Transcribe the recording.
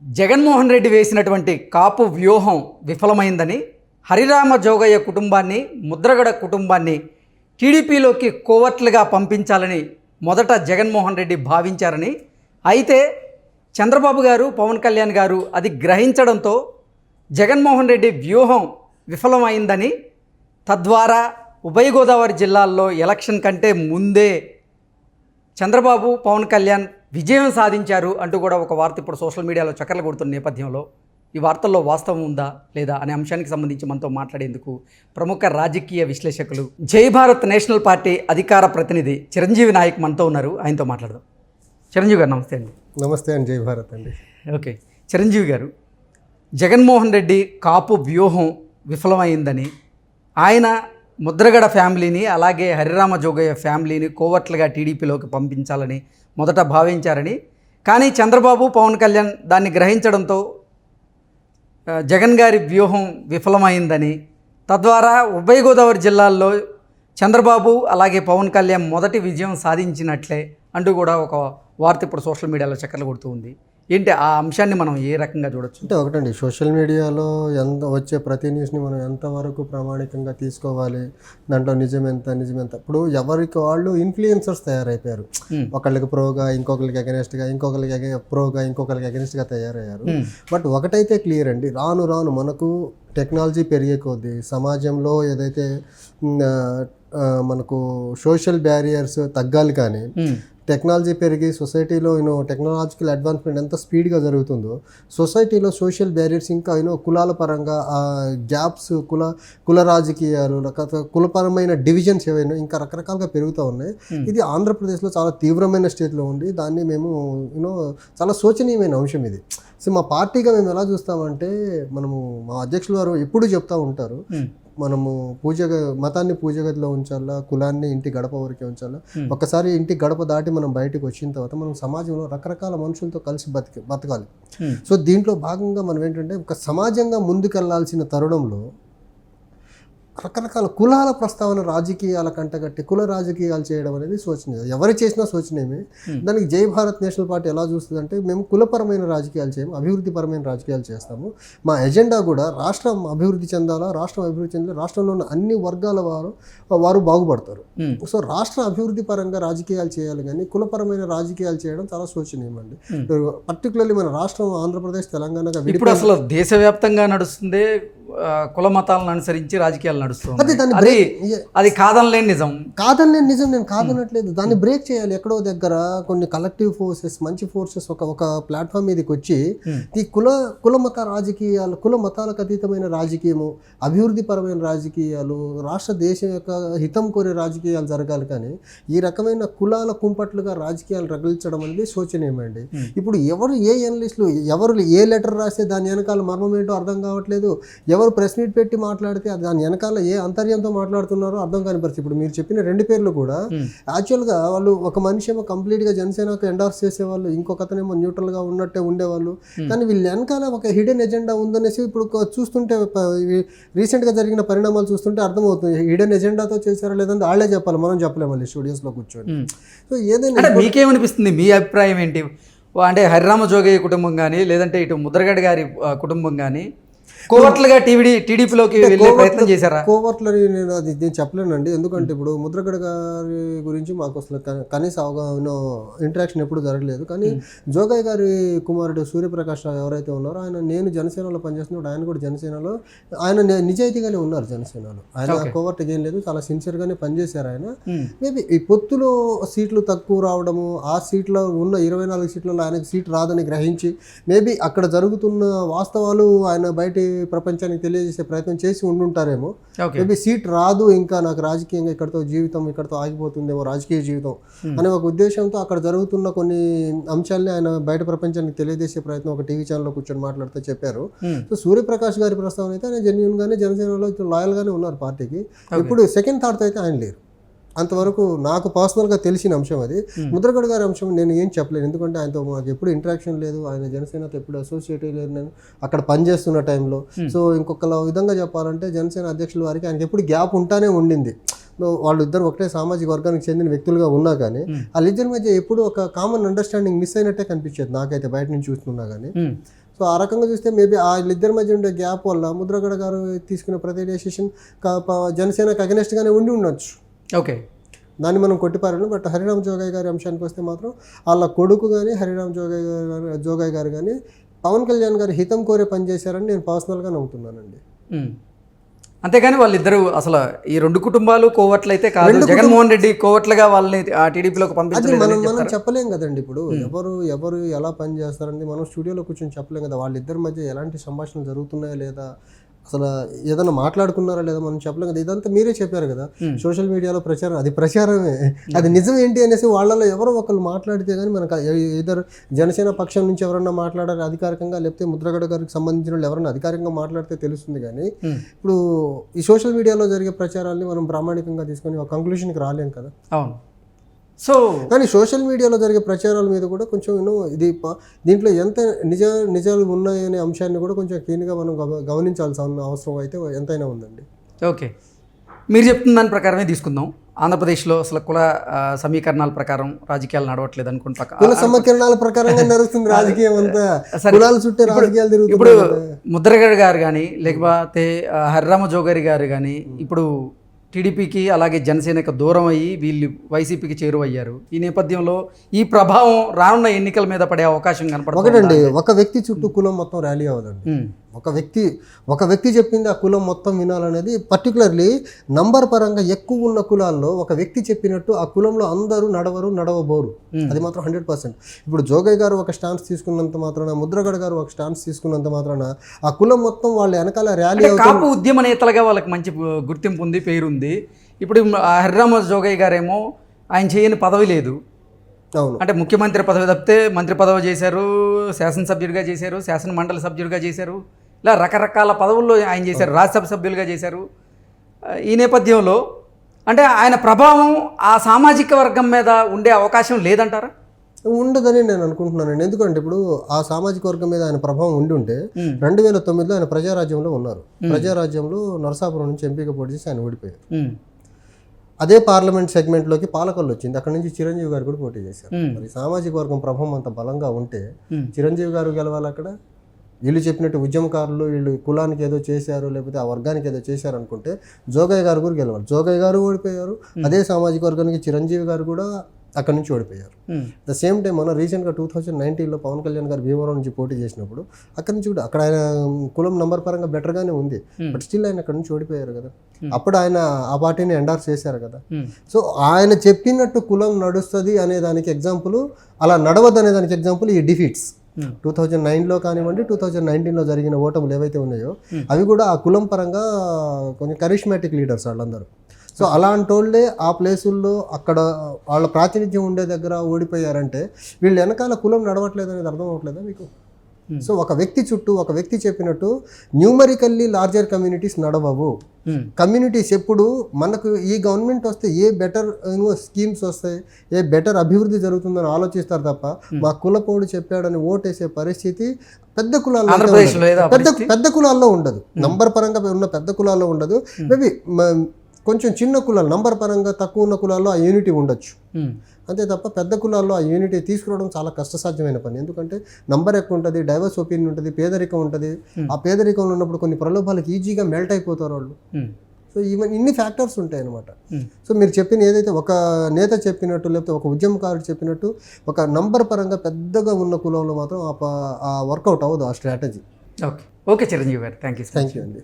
జగన్మోహన్ రెడ్డి వేసినటువంటి కాపు వ్యూహం విఫలమైందని హరిరామ జోగయ్య కుటుంబాన్ని ముద్రగడ కుటుంబాన్ని టీడీపీలోకి కోవర్ట్లుగా పంపించాలని మొదట జగన్మోహన్ రెడ్డి భావించారని, అయితే చంద్రబాబు గారు పవన్ కళ్యాణ్ గారు అది గ్రహించడంతో జగన్మోహన్ రెడ్డి వ్యూహం విఫలమైందని, తద్వారా ఉభయ గోదావరి జిల్లాల్లో ఎలక్షన్ కంటే ముందే చంద్రబాబు పవన్ కళ్యాణ్ విజయం సాధించారు అంటూ కూడా ఒక వార్త ఇప్పుడు సోషల్ మీడియాలో చక్కర్లు కొడుతున్న నేపథ్యంలో ఈ వార్తల్లో వాస్తవం ఉందా లేదా అనే అంశానికి సంబంధించి మనతో మాట్లాడేందుకు ప్రముఖ రాజకీయ విశ్లేషకులు జై భారత్ నేషనల్ పార్టీ అధికార ప్రతినిధి చిరంజీవి నాయక్ మనతో ఉన్నారు. ఆయనతో మాట్లాడదాం. చిరంజీవి గారు నమస్తే అండి. నమస్తే అండి. జై భారత్ అండి. ఓకే, చిరంజీవి గారు, జగన్మోహన్ రెడ్డి కాపు వ్యూహం విఫలమైందని, ఆయన ముద్రగడ ఫ్యామిలీని అలాగే హరిరామ జోగయ్య ఫ్యామిలీని కోవర్ట్లుగా టీడీపీలోకి పంపించాలని మొదట భావించారని, కానీ చంద్రబాబు పవన్ కళ్యాణ్ దాన్ని గ్రహించడంతో జగన్ గారి వ్యూహం విఫలమైందని, తద్వారా ఉభయ గోదావరి జిల్లాల్లో చంద్రబాబు అలాగే పవన్ కళ్యాణ్ మొదటి విజయం సాధించినట్లే అంటూ కూడా ఒక వార్త ఇప్పుడు సోషల్ మీడియాలో చక్కర్లు కొడుతూ ఉంది. ఏంటి ఆ అంశాన్ని మనం ఏ రకంగా చూడొచ్చు? అంటే ఒకటండి, సోషల్ మీడియాలో వచ్చే ప్రతి న్యూస్ని మనం ఎంతవరకు ప్రామాణికంగా తీసుకోవాలి, దాంట్లో నిజమెంత. ఇప్పుడు ఎవరికి వాళ్ళు ఇన్ఫ్లుయెన్సర్స్ తయారైపోయారు. ఒకళ్ళకి ప్రోగా, ఇంకొకరికి అగెనిస్ట్గా, ఇంకొకరికి ప్రోగా, ఇంకొకరికి అగెనిస్ట్గా తయారయ్యారు. బట్ ఒకటైతే క్లియర్ అండి, రాను రాను మనకు టెక్నాలజీ పెరిగే కొద్దీ సమాజంలో ఏదైతే మనకు సోషల్ బ్యారియర్స్ తగ్గాలి, కానీ టెక్నాలజీ పెరిగి సొసైటీలో టెక్నాలజికల్ అడ్వాన్స్మెంట్ ఎంత స్పీడ్గా జరుగుతుందో సొసైటీలో సోషల్ బ్యారియర్స్ ఇంకా కులాల పరంగా గ్యాప్స్, కుల రాజకీయాలు, కులపరమైన డివిజన్స్ ఏవైనా ఇంకా రకరకాలుగా పెరుగుతూ ఉన్నాయి. ఇది ఆంధ్రప్రదేశ్లో చాలా తీవ్రమైన స్టేజ్లో ఉంది. దాన్ని మేము చాలా శోచనీయమైన అంశం ఇది. సో మా పార్టీగా మేము ఎలా చూస్తామంటే, మనము మా అధ్యక్షులు వారు ఎప్పుడు చెప్తూ ఉంటారు, మనము మతాన్ని పూజగదిలో ఉంచాలా, కులాన్ని ఇంటి గడప వరకే ఉంచాలా. ఒక్కసారి ఇంటి గడప దాటి మనం బయటకు వచ్చిన తర్వాత మనం సమాజంలో రకరకాల మనుషులతో కలిసి బతకాలి. సో దీంట్లో భాగంగా మనం ఏంటంటే, ఒక సమాజంగా ముందుకెళ్లాల్సిన తరుణంలో రకరకాల కులాల ప్రస్తావన రాజకీయాల కంటగట్టి కుల రాజకీయాలు చేయడం అనేది శోచనీయం. ఎవరు చేసినా శోచనీయమే. దానికి జై భారత్ నేషనల్ పార్టీ ఎలా చూస్తుందంటే, మేము కులపరమైన రాజకీయాలు చేయము, అభివృద్ధిపరమైన రాజకీయాలు చేస్తాము. మా ఎజెండా కూడా రాష్ట్రం అభివృద్ధి చెందాలా, రాష్ట్రం అభివృద్ధి చెందాలి, రాష్ట్రంలో ఉన్న అన్ని వర్గాల వారు బాగుపడతారు. సో రాష్ట్ర అభివృద్ధి పరంగా రాజకీయాలు చేయాలి, కానీ కులపరమైన రాజకీయాలు చేయడం చాలా శోచనీయం అండి. పర్టికులర్లీ మన రాష్ట్రం ఆంధ్రప్రదేశ్, తెలంగాణగా ఇప్పుడు అసలు దేశవ్యాప్తంగా నడుస్తుంది కుల మతాలను అనుసరించి రాజకీయాలు నడుస్తుంది. అది కాదనలేని నిజం. నేను కాదనట్లేదు. దాన్ని బ్రేక్ చేయాలి. ఎక్కడో దగ్గర కొన్ని కలెక్టివ్ ఫోర్సెస్, మంచి ఫోర్సెస్ ఒక ప్లాట్ఫామ్ మీదకి వచ్చి ఈ కుల మత రాజకీయాలు, కుల మతాలకు అతీతమైన రాజకీయము, అభివృద్ధి పరమైన రాజకీయాలు, రాష్ట్ర దేశం యొక్క హితం కోరే రాజకీయాలు జరగాలి, కానీ ఈ రకమైన కులాల కుంపట్లుగా రాజకీయాలు రగిలించడం అనేది శోచనీయమండి. ఇప్పుడు ఎవరు ఏ ఎనలిస్టులు, ఎవరు ఏ లెటర్ రాస్తే దాని వెనకాల మర్మం ఏంటో అర్థం కావట్లేదు. ఎవరు ప్రెస్ మీట్ పెట్టి మాట్లాడితే దాని వెనకాల ఏ అంతర్యంతో మాట్లాడుతున్నారో అర్థం కాని పరిస్థితి. ఇప్పుడు మీరు చెప్పిన రెండు పేర్లు కూడా యాక్చువల్గా వాళ్ళు, ఒక మనిషి ఏమో కంప్లీట్గా జనసేనకు ఎండార్స్ చేసేవాళ్ళు, ఇంకొకతనేమో న్యూట్రల్గా ఉన్నట్టే ఉండేవాళ్ళు, కానీ వీళ్ళ వెనకాల ఒక హిడెన్ ఎజెండా ఉందనేసి ఇప్పుడు చూస్తుంటే, రీసెంట్గా జరిగిన పరిణామాలు చూస్తుంటే అర్థమవుతుంది. హిడెన్ ఎజెండాతో చేశారా లేదంటే వాళ్ళే చెప్పాలి, మనం చెప్పలేము మళ్ళీ స్టూడియోస్లో కూర్చొని. సో ఏదైనా మీకేమనిపిస్తుంది, మీ అభిప్రాయం ఏంటి? అంటే హరిరామ జోగయ్య కుటుంబం కానీ, లేదంటే ఇటు ముద్రగడ గారి కుటుంబం కానీ కోవర్ట్లుగా టీడీపీలోకి వెళ్ళే ప్రయత్నం చేశారా? కోవర్ట్లని నేను చెప్పలేనండి. ఎందుకంటే ఇప్పుడు ముద్రగడ గారి గురించి మాకు అసలు కనీస అవగాహన, ఇంటరాక్షన్ ఎప్పుడు జరగలేదు. కానీ జోగయ్య గారి కుమారుడు సూర్యప్రకాష్ రావు ఎవరైతే ఉన్నారో ఆయన, నేను జనసేనలో పనిచేస్తున్నప్పుడు ఆయన కూడా జనసేనలో, ఆయన నిజాయితీగానే ఉన్నారు జనసేనలో. ఆయన కోవర్ట్ ఏం లేదు, చాలా సిన్సియర్గానే పనిచేశారు ఆయన. మేబీ ఈ పొత్తులో సీట్లు తక్కువ రావడము, ఆ సీట్లో ఉన్న 24 సీట్లలో ఆయనకు సీట్ రాదని గ్రహించి మేబీ అక్కడ జరుగుతున్న వాస్తవాలు ఆయన బయట ప్రపంచానికి తెలియజేసే ప్రయత్నం చేసి ఉండుంటారేమో. మేబీ సీట్ రాదు, ఇంకా నాకు రాజకీయంగా ఇక్కడితో ఆగిపోతుందేమో రాజకీయ జీవితం అనే ఒక ఉద్దేశంతో అక్కడ జరుగుతున్న కొన్ని అంశాలని ఆయన బయట ప్రపంచానికి తెలియజేసే ప్రయత్నం ఒక టీవీ ఛానల్లో కూర్చొని మాట్లాడుతూ చెప్పారు. సో సూర్యప్రకాష్ గారి ప్రస్తావన అయితే ఆయన జెన్యూన్ గానే జనసేనలో లాయల్ గానే ఉన్నారు పార్టీకి. ఇప్పుడు సెకండ్ థాట్ అయితే ఆయన లేరు. అంతవరకు నాకు పర్సనల్గా తెలిసిన అంశం అది. ముద్రగడ గారి అంశం నేను ఏం చెప్పలేను, ఎందుకంటే ఆయనతో మాకు ఎప్పుడు ఇంటరాక్షన్ లేదు, ఆయన జనసేనతో ఎప్పుడు అసోసియేట్ లేదు నేను అక్కడ పనిచేస్తున్న టైంలో. సో ఇంకొక విధంగా చెప్పాలంటే జనసేన అధ్యక్షుల వారికి ఆయనకి ఎప్పుడు గ్యాప్ ఉంటానే ఉండింది. వాళ్ళిద్దరు ఒకటే సామాజిక వర్గానికి చెందిన వ్యక్తులుగా ఉన్నా కానీ వాళ్ళిద్దరి మధ్య ఎప్పుడు ఒక కామన్ అండర్స్టాండింగ్ మిస్ అయినట్టే కనిపించేది నాకైతే బయట నుంచి చూస్తున్నా కానీ. సో సో ఆ రకంగా చూస్తే మేబీ వీళ్ళిద్దరి మధ్య ఉండే గ్యాప్ వల్ల ముద్రగడ గారు తీసుకునే ప్రతి డెసిషన్ జనసేనకు అగెనెస్ట్గానే ఉండి ఉండొచ్చు. ఓకే, దాన్ని మనం కొట్టిపారాను. బట్ హరిరామ్ జోగయ్య గారి అంశానికి వస్తే మాత్రం వాళ్ళ కొడుకు కానీ హరిరామ్ జోగయ్య గారు కానీ పవన్ కళ్యాణ్ గారు హితం కోరే పనిచేశారని నేను పర్సనల్గా నమ్ముతున్నానండి. అంతేగాని వాళ్ళిద్దరూ అసలు ఈ రెండు కుటుంబాలు కోవట్లు అయితే కాదు, జగన్మోహన్ రెడ్డి కోవట్లుగా వాళ్ళని ఆ టీడీపీలోకి పంపించలేదు మనం చెప్పలేం కదండి. ఇప్పుడు ఎవరు ఎలా పని చేస్తారని మనం స్టూడియోలో కూర్చొని చెప్పలేం కదా. వాళ్ళిద్దరి మధ్య ఎలాంటి సంభాషణలు జరుగుతున్నాయా లేదా, అసలు ఏదైనా మాట్లాడుకున్నారా లేదా మనం చెప్పలేం కదా. ఇదంతా మీరే చెప్పారు కదా, సోషల్ మీడియాలో ప్రచారం, అది ప్రచారమే. అది నిజం ఏంటి అనేసి వాళ్ళలో ఎవరో ఒకరు మాట్లాడితే కానీ మనకు ఇద్దరు జనసేన పక్షం నుంచి ఎవరన్నా మాట్లాడారు అధికారికంగా, లేకపోతే ముద్రగడ గారికి సంబంధించిన వాళ్ళు ఎవరన్నా అధికారికంగా మాట్లాడితే తెలుస్తుంది. కానీ ఇప్పుడు ఈ సోషల్ మీడియాలో జరిగే ప్రచారాన్ని మనం ప్రామాణికంగా తీసుకొని ఒక కంక్లూషన్కి రాలేం కదా. అవును. సో కానీ సోషల్ మీడియాలో జరిగే ప్రచారాల మీద కూడా కొంచెం ఇది దీంట్లో ఎంత నిజాలు ఉన్నాయనే అంశాన్ని కూడా కొంచెం క్లీన్గా మనం గమనించాల్సిన అవసరం అయితే ఎంతైనా ఉందండి. ఓకే, మీరు చెప్తున్న దాని ప్రకారమే తీసుకుందాం. ఆంధ్రప్రదేశ్లో అసలు కుల సమీకరణాల ప్రకారం రాజకీయాలు నడవట్లేదు అనుకుంటా. కుల సమీకరణాల ప్రకారంగా నడుస్తుంది రాజకీయం అంతా, కులాల చుట్టే రాజకీయాలు తిరుగుతుంది. ఇప్పుడు ముద్రగడ గారు కానీ లేకపోతే హరిరామ జోగరి గారు కానీ ఇప్పుడు టీడీపీకి అలాగే జనసేనకు దూరం అయ్యి వీళ్ళు వైసీపీకి చేరువయ్యారు. ఈ నేపథ్యంలో ఈ ప్రభావం రానున్న ఎన్నికల మీద పడే అవకాశం కనపడుతుంది. ఒకటండి, ఒక వ్యక్తి చుట్టూ కులం మొత్తం ర్యాలీ అవ్వదండి. ఒక వ్యక్తి చెప్పింది ఆ కులం మొత్తం వినాలనేది, పర్టికులర్లీ నంబర్ పరంగా ఎక్కువ ఉన్న కులాల్లో ఒక వ్యక్తి చెప్పినట్టు ఆ కులంలో అందరూ నడవబోరు. అది మాత్రం 100%. ఇప్పుడు జోగయ్య గారు ఒక స్టాన్స్ తీసుకున్నంత మాత్రాన, ముద్రగడ గారు ఒక స్టాన్స్ తీసుకున్నంత మాత్రాన ఆ కులం మొత్తం వాళ్ళ వెనకాల ర్యాలీ అవుతుంది. కాపు ఉద్యమ నేతలుగా వాళ్ళకి మంచి గుర్తింపు ఉంది, పేరుంది. ఇప్పుడు హరిరామ జోగయ్య గారేమో ఆయన చేయని పదవి లేదు. అవును, అంటే ముఖ్యమంత్రి పదవి తప్పితే మంత్రి పదవి చేశారు, శాసనసభ్యుడిగా చేశారు, శాసన మండలి సభ్యుడిగా చేశారు, ఇలా రకరకాల పదవుల్లో ఆయన చేశారు, రాజ్యసభ సభ్యులుగా చేశారు. ఈ నేపథ్యంలో అంటే ఆయన ప్రభావం ఆ సామాజిక వర్గం మీద ఉండే అవకాశం లేదంటారా? ఉండదని నేను అనుకుంటున్నానండి. ఎందుకంటే ఇప్పుడు ఆ సామాజిక వర్గం మీద ఆయన ప్రభావం ఉండి ఉంటే 2009లో ఆయన ప్రజారాజ్యంలో ఉన్నారు. ప్రజారాజ్యంలో నరసాపురం నుంచి ఎంపీగా పోటీ చేసి ఆయన ఓడిపోయారు. అదే పార్లమెంట్ సెగ్మెంట్లోకి పాలకొల్లు వచ్చింది, అక్కడ నుంచి చిరంజీవి గారు కూడా పోటీ చేశారు. మరి సామాజిక వర్గం ప్రభావం అంత బలంగా ఉంటే చిరంజీవి గారు గెలవాలి అక్కడ. వీళ్ళు చెప్పినట్టు ఉద్యమకారులు వీళ్ళు కులానికి ఏదో చేశారు, లేకపోతే ఆ వర్గానికి ఏదో చేశారు అనుకుంటే జోగయ్య గారు కూడా గెలవాలి. జోగయ్య గారు ఓడిపోయారు. అదే సామాజిక వర్గానికి చిరంజీవి గారు కూడా అక్కడి నుంచి ఓడిపోయారు. ద సేమ్ టైం మనం రీసెంట్గా 2019లో పవన్ కళ్యాణ్ గారు భీమవరం నుంచి పోటీ చేసినప్పుడు అక్కడి నుంచి కూడా అక్కడ ఆయన కులం నంబర్ పరంగా బెటర్గానే ఉంది, బట్ స్టిల్ ఆయన అక్కడి నుంచి ఓడిపోయారు కదా. అప్పుడు ఆయన ఆ పార్టీని ఎండార్స్ చేశారు కదా. సో ఆయన చెప్పినట్టు కులం నడుస్తుంది అనే దానికి ఎగ్జాంపుల్, అలా నడవద్దు అనే దానికి ఎగ్జాంపుల్ ఈ డిఫీట్స్. 2009లో కానివ్వండి, 2019లో జరిగిన ఓటములు ఏవైతే ఉన్నాయో అవి కూడా ఆ కులం పరంగా కొంచెం కరిష్మాటిక్ లీడర్స్ వాళ్ళందరూ. సో అలాంటి వాళ్ళే ఆ ప్లేసుల్లో అక్కడ వాళ్ళ ప్రాతినిధ్యం ఉండే దగ్గర ఓడిపోయారంటే వీళ్ళు వెనకాల కులం నడవట్లేదు అనేది అర్థం అవ్వట్లేదా మీకు? సో ఒక వ్యక్తి చుట్టూ ఒక వ్యక్తి చెప్పినట్టు న్యూమరికల్లీ లార్జర్ కమ్యూనిటీస్ నడవవు. కమ్యూనిటీస్ ఎప్పుడు మనకు ఈ గవర్నమెంట్ వస్తే ఏ బెటర్ స్కీమ్స్ వస్తాయి, ఏ బెటర్ అభివృద్ధి జరుగుతుందని ఆలోచిస్తారు తప్ప మా కులపోడు చెప్పాడని ఓటేసే పరిస్థితి పెద్ద కులాల్లో ఉండదు. నంబర్ పరంగా ఉన్న పెద్ద కులాల్లో ఉండదు. మేబీ కొంచెం చిన్న కులాలు నంబర్ పరంగా తక్కువ ఉన్న కులాల్లో ఆ యూనిటీ ఉండొచ్చు. అంతే తప్ప పెద్ద కులాల్లో ఆ యూనిటీ తీసుకురావడం చాలా కష్టసాధ్యమైన పని. ఎందుకంటే నంబర్ ఎక్కువ ఉంటుంది, డైవర్స్ ఒపీనియన్ ఉంటుంది, పేదరికం ఉంటుంది. ఆ పేదరికంలో ఉన్నప్పుడు కొన్ని ప్రలోభాలకు ఈజీగా మెల్ట్ అయిపోతారు వాళ్ళు. సో ఇన్ని ఫ్యాక్టర్స్ ఉంటాయి అన్నమాట. సో మీరు చెప్పిన ఏదైతే ఒక నేత చెప్పినట్టు, లేకపోతే ఒక ఉద్యమకారుడు చెప్పినట్టు ఒక నంబర్ పరంగా పెద్దగా ఉన్న కులంలో మాత్రం ఆ వర్కౌట్ అవ్వదు ఆ స్ట్రాటజీ. ఓకే చిరంజీవి గారు, థ్యాంక్ యూ అండి.